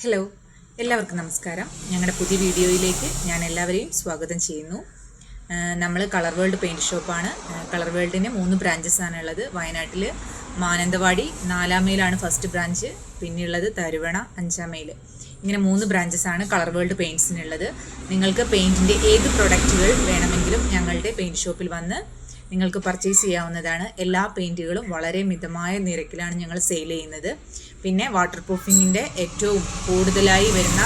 Hello, എല്ലാവർക്കും നമസ്കാരം. ഞങ്ങളുടെ പുതിയ വീഡിയോയിലേക്ക് ഞാൻ എല്ലാവരെയും സ്വാഗതം ചെയ്യുന്നു. നമ്മൾ കളർ വേൾഡ് പെയിൻറ് ഷോപ്പാണ്. കളർ വേൾഡിന് 3 ബ്രാഞ്ചസാണ് ഉള്ളത്. വയനാട്ടിൽ മാനന്തവാടി 4-ാം മൈലാണ് ഫസ്റ്റ് ബ്രാഞ്ച്, പിന്നെയുള്ളത് തരുവണ 5-ാം മൈൽ. ഇങ്ങനെ 3 ബ്രാഞ്ചസാണ് കളർ വേൾഡ് പെയിൻറ്റ്സിനുള്ളത്. നിങ്ങൾക്ക് പെയിൻറ്റിൻ്റെ ഏത് പ്രൊഡക്റ്റുകൾ വേണമെങ്കിലും ഞങ്ങളുടെ പെയിൻറ് ഷോപ്പിൽ വന്ന് നിങ്ങൾക്ക് പർച്ചേസ് ചെയ്യാവുന്നതാണ്. എല്ലാ പെയിൻറ്റുകളും വളരെ മിതമായ നിരക്കിലാണ് ഞങ്ങൾ സെയിൽ ചെയ്യുന്നത്. പിന്നെ വാട്ടർ പ്രൂഫിങ്ങിൻ്റെ ഏറ്റവും കൂടുതലായി വരുന്ന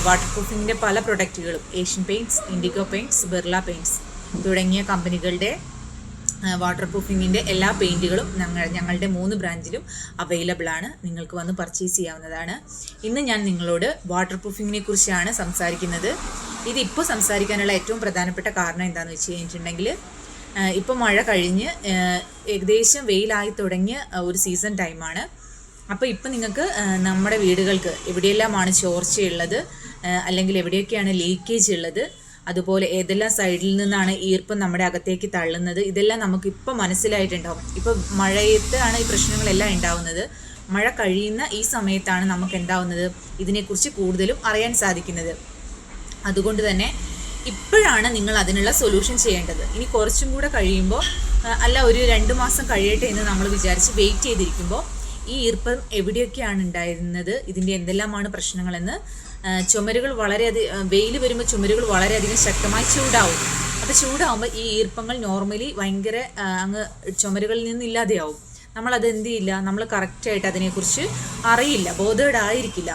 വാട്ടർ പ്രൂഫിങ്ങിൻ്റെ പല പ്രൊഡക്റ്റുകളും Asian Paints, Indigo Paints, Birla Paints തുടങ്ങിയ കമ്പനികളുടെ വാട്ടർ പ്രൂഫിങ്ങിൻ്റെ എല്ലാ പെയിൻറ്റുകളും ഞങ്ങളുടെ 3 ബ്രാഞ്ചിലും അവൈലബിൾ ആണ്. നിങ്ങൾക്ക് വന്ന് പർച്ചേസ് ചെയ്യാവുന്നതാണ്. ഇന്ന് ഞാൻ നിങ്ങളോട് വാട്ടർ പ്രൂഫിങ്ങിനെ കുറിച്ചാണ് സംസാരിക്കുന്നത്. ഇതിപ്പോൾ സംസാരിക്കാനുള്ള ഏറ്റവും പ്രധാനപ്പെട്ട കാരണം എന്താണെന്ന് വെച്ച് കഴിഞ്ഞിട്ടുണ്ടെങ്കിൽ, ഇപ്പോൾ മഴ കഴിഞ്ഞ് ഏകദേശം വെയിലായി തുടങ്ങിയ ഒരു സീസൺ ടൈമാണ്. അപ്പോൾ ഇപ്പം നിങ്ങൾക്ക് നമ്മുടെ വീടുകൾക്ക് എവിടെയെല്ലാമാണ് ചോർച്ചയുള്ളത്, അല്ലെങ്കിൽ എവിടെയൊക്കെയാണ് ലീക്കേജ് ഉള്ളത്, അതുപോലെ ഏതെല്ലാം സൈഡിൽ നിന്നാണ് ഈർപ്പം നമ്മുടെ അകത്തേക്ക് തള്ളുന്നത്, ഇതെല്ലാം നമുക്കിപ്പോൾ മനസ്സിലായിട്ടുണ്ടാവും. ഇപ്പോൾ മഴയത്താണ് ഈ പ്രശ്നങ്ങളെല്ലാം ഉണ്ടാവുന്നത്. മഴ കഴിയുന്ന ഈ സമയത്താണ് നമുക്ക് എന്താവുന്നത്, ഇതിനെക്കുറിച്ച് കൂടുതലും അറിയാൻ സാധിക്കുന്നത്. അതുകൊണ്ട് തന്നെ ഇപ്പോഴാണ് നിങ്ങൾ അതിനുള്ള സൊല്യൂഷൻ ചെയ്യേണ്ടത്. ഇനി കുറച്ചും കൂടെ കഴിയുമ്പോൾ, അല്ല ഒരു 2 മാസം കഴിയട്ടെ എന്ന് നമ്മൾ വിചാരിച്ച് വെയിറ്റ് ചെയ്തിരിക്കുമ്പോൾ ഈ ഈർപ്പം എവിടെയൊക്കെയാണ് ഉണ്ടായിരുന്നത്, ഇതിൻ്റെ എന്തെല്ലാമാണ് പ്രശ്നങ്ങളെന്ന്, ചുമരുകൾ വളരെയധികം വെയിൽ വരുമ്പോൾ ചുമരുകൾ വളരെയധികം ശക്തമായി ചൂടാവും. അപ്പോൾ ചൂടാവുമ്പോൾ ഈ ഈർപ്പങ്ങൾ നോർമലി ഭയങ്കര അങ്ങ് ചുമരുകളിൽ നിന്നില്ലാതെയാവും. നമ്മളത് എന്ത് ചെയ്യില്ല, നമ്മൾ കറക്റ്റായിട്ട് അതിനെക്കുറിച്ച് അറിയില്ല, ബോധേഡായിരിക്കില്ല.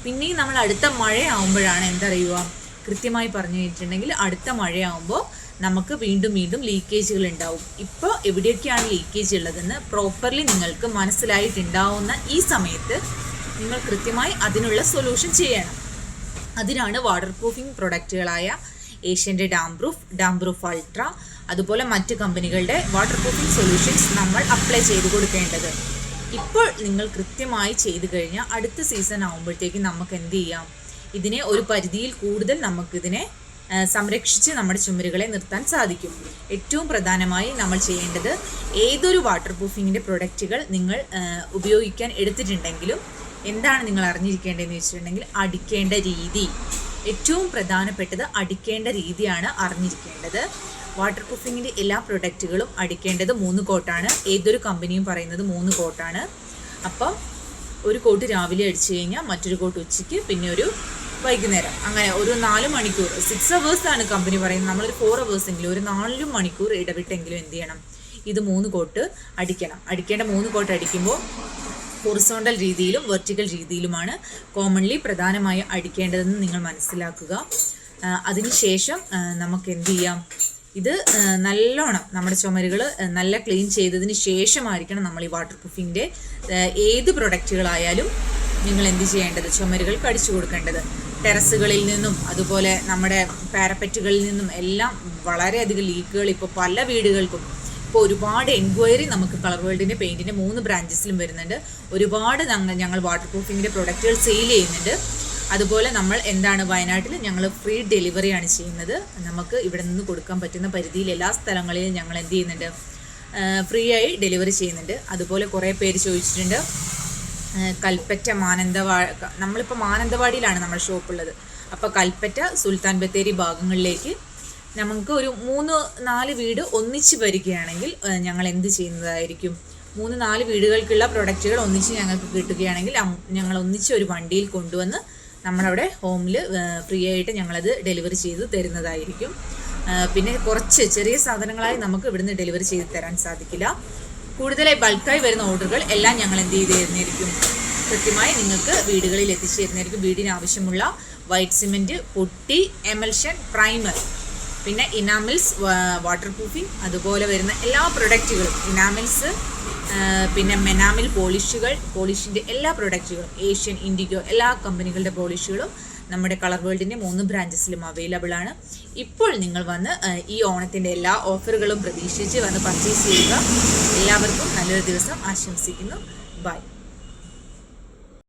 പിന്നെയും നമ്മൾ അടുത്ത മഴയാവുമ്പോഴാണ് എന്തറിയുക, കൃത്യമായി പറഞ്ഞു കഴിഞ്ഞിട്ടുണ്ടെങ്കിൽ അടുത്ത മഴയാവുമ്പോൾ നമുക്ക് വീണ്ടും ലീക്കേജുകൾ ഉണ്ടാവും. ഇപ്പോൾ എവിടെയൊക്കെയാണ് ലീക്കേജ് ഉള്ളതെന്ന് പ്രോപ്പർലി നിങ്ങൾക്ക് മനസ്സിലായിട്ടുണ്ടാവുന്ന ഈ സമയത്ത് നിങ്ങൾ കൃത്യമായി അതിനുള്ള സൊല്യൂഷൻ ചെയ്യണം. അതിനാണ് വാട്ടർ പ്രൂഫിംഗ് പ്രൊഡക്റ്റുകളായ ഏഷ്യൻ്റെ ഡാം പ്രൂഫ് അൾട്ര, അതുപോലെ മറ്റ് കമ്പനികളുടെ വാട്ടർ പ്രൂഫിംഗ് സൊല്യൂഷൻസ് നമ്മൾ അപ്ലൈ ചെയ്ത് കൊടുക്കേണ്ടത്. ഇപ്പോൾ നിങ്ങൾ കൃത്യമായി ചെയ്തു കഴിഞ്ഞാൽ അടുത്ത സീസൺ ആകുമ്പോഴത്തേക്കും നമുക്ക് എന്ത് ചെയ്യാം, ഇതിനെ ഒരു പരിധിയിൽ കൂടുതൽ നമുക്കിതിനെ സംരക്ഷിച്ച് നമ്മുടെ ചുമരുകളെ നിർത്താൻ സാധിക്കും. ഏറ്റവും പ്രധാനമായി നമ്മൾ ചെയ്യേണ്ടത്, ഏതൊരു വാട്ടർ പ്രൂഫിങ്ങിൻ്റെ പ്രൊഡക്റ്റുകൾ നിങ്ങൾ ഉപയോഗിക്കാൻ എടുത്തിട്ടുണ്ടെങ്കിലും എന്താണ് നിങ്ങൾ അറിഞ്ഞിരിക്കേണ്ടതെന്ന് വെച്ചിട്ടുണ്ടെങ്കിൽ, അടിക്കേണ്ട രീതി. ഏറ്റവും പ്രധാനപ്പെട്ടത് അടിക്കേണ്ട രീതിയാണ് അറിഞ്ഞിരിക്കേണ്ടത്. വാട്ടർ പ്രൂഫിങ്ങിൻ്റെ എല്ലാ പ്രൊഡക്റ്റുകളും അടിക്കേണ്ടത് 3 കോട്ടാണ്. ഏതൊരു കമ്പനിയും പറയുന്നത് 3 കോട്ടാണ്. അപ്പം ഒരു കോട്ട് രാവിലെ അടിച്ചു കഴിഞ്ഞാൽ മറ്റൊരു കോട്ട് ഉച്ചയ്ക്ക്, പിന്നെ ഒരു വൈകുന്നേരം, അങ്ങനെ ഒരു 4 മണിക്കൂർ, 6 hours ആണ് കമ്പനി പറയുന്നത്. നമ്മളൊരു 4 hours എങ്കിലും, ഒരു 4 മണിക്കൂർ ഇടവിട്ടെങ്കിലും എന്ത് ചെയ്യണം, ഇത് 3 കോട്ട് അടിക്കണം. അടിക്കേണ്ട 3 കോട്ട് അടിക്കുമ്പോൾ ഹൊറിസോണ്ടൽ രീതിയിലും വെർട്ടിക്കൽ രീതിയിലുമാണ് കോമൺലി പ്രധാനമായും അടിക്കേണ്ടതെന്ന് നിങ്ങൾ മനസ്സിലാക്കുക. അതിനുശേഷം നമുക്ക് എന്ത് ചെയ്യാം, ഇത് നല്ലോണം നമ്മുടെ ചുമരുകൾ നല്ല ക്ലീൻ ചെയ്തതിന് ശേഷമായിരിക്കണം നമ്മൾ ഈ വാട്ടർ പ്രൂഫിങ്ങിൻ്റെ ഏത് പ്രൊഡക്റ്റുകളായാലും നിങ്ങൾ എന്ത് ചെയ്യേണ്ടത്, ചുമരുകൾക്ക് അടിച്ചു കൊടുക്കേണ്ടത്. ടെറസുകളിൽ നിന്നും അതുപോലെ നമ്മുടെ പാരപ്പറ്റുകളിൽ നിന്നും എല്ലാം വളരെയധികം ലീക്കുകൾ ഇപ്പോൾ പല വീടുകൾക്കും. ഇപ്പോൾ ഒരുപാട് എൻക്വയറി നമുക്ക് കളർ വേൾഡിൻ്റെ പെയിൻറ്റിൻ്റെ 3 ബ്രാഞ്ചസിലും വരുന്നുണ്ട്. ഒരുപാട് ഞങ്ങൾ വാട്ടർ പ്രൂഫിങ്ങിൻ്റെ പ്രൊഡക്റ്റുകൾ സെയിൽ ചെയ്യുന്നുണ്ട്. അതുപോലെ നമ്മൾ വയനാട്ടിൽ ഞങ്ങൾ ഫ്രീ ഡെലിവറിയാണ് ചെയ്യുന്നത്. നമുക്ക് ഇവിടെ നിന്ന് കൊടുക്കാൻ പറ്റുന്ന പരിധിയിൽ എല്ലാ സ്ഥലങ്ങളിലും ഞങ്ങൾ എന്ത് ചെയ്യുന്നുണ്ട്, ഫ്രീ ആയി ഡെലിവറി ചെയ്യുന്നുണ്ട്. അതുപോലെ കുറേ പേര് ചോദിച്ചിട്ടുണ്ട്, കൽപ്പറ്റ നമ്മളിപ്പോൾ മാനന്തവാടിയിലാണ് നമ്മുടെ ഷോപ്പുള്ളത്. അപ്പോൾ കൽപ്പറ്റ, സുൽത്താൻ ബത്തേരി ഭാഗങ്ങളിലേക്ക് നമുക്ക് ഒരു 3-4 വീട് ഒന്നിച്ച് വരികയാണെങ്കിൽ ഞങ്ങൾ എന്ത് ചെയ്യുന്നതായിരിക്കും, 3-4 വീടുകൾക്കുള്ള പ്രൊഡക്റ്റുകൾ ഒന്നിച്ച് ഞങ്ങൾക്ക് കിട്ടുകയാണെങ്കിൽ ഞങ്ങൾ ഒന്നിച്ച് ഒരു വണ്ടിയിൽ കൊണ്ടുവന്ന് നമ്മളവിടെ ഹോമിൽ ഫ്രീ ആയിട്ട് ഞങ്ങളത് ഡെലിവറി ചെയ്ത് തരുന്നതായിരിക്കും. പിന്നെ കുറച്ച് ചെറിയ സാധനങ്ങളായി നമുക്ക് ഇവിടുന്ന് ഡെലിവറി ചെയ്ത് തരാൻ സാധിക്കില്ല. കൂടുതലായി ബൾക്കായി വരുന്ന ഓർഡറുകൾ എല്ലാം ഞങ്ങൾ എന്ത് ചെയ്ത് തരുന്നതായിരിക്കും, കൃത്യമായി നിങ്ങൾക്ക് വീടുകളിൽ എത്തിച്ചു തരുന്നതായിരിക്കും. വീടിന് ആവശ്യമുള്ള white cement, putty, emulsion, primer, പിന്നെ ഇനാമിൽസ്, വാട്ടർ പ്രൂഫിംഗ്, അതുപോലെ വരുന്ന എല്ലാ പ്രൊഡക്റ്റുകളും, ഇനാമിൽസ്, പിന്നെ മെനാമിൽ പോളിഷിൻ്റെ എല്ലാ പ്രൊഡക്റ്റുകളും, ഏഷ്യൻ, ഇൻഡിഗോ എല്ലാ കമ്പനികളുടെ പോളിഷുകളും നമ്മുടെ കളർ വേൾഡിൻ്റെ 3 ബ്രാഞ്ചസിലും അവൈലബിൾ ആണ്. ഇപ്പോൾ നിങ്ങൾ വന്ന് ഈ ഓണത്തിൻ്റെ എല്ലാ ഓഫറുകളും പ്രതീക്ഷിച്ച് വന്ന് പർച്ചേസ് ചെയ്യുക. എല്ലാവർക്കും നല്ലൊരു ദിവസം ആശംസിക്കുന്നു. ബൈ.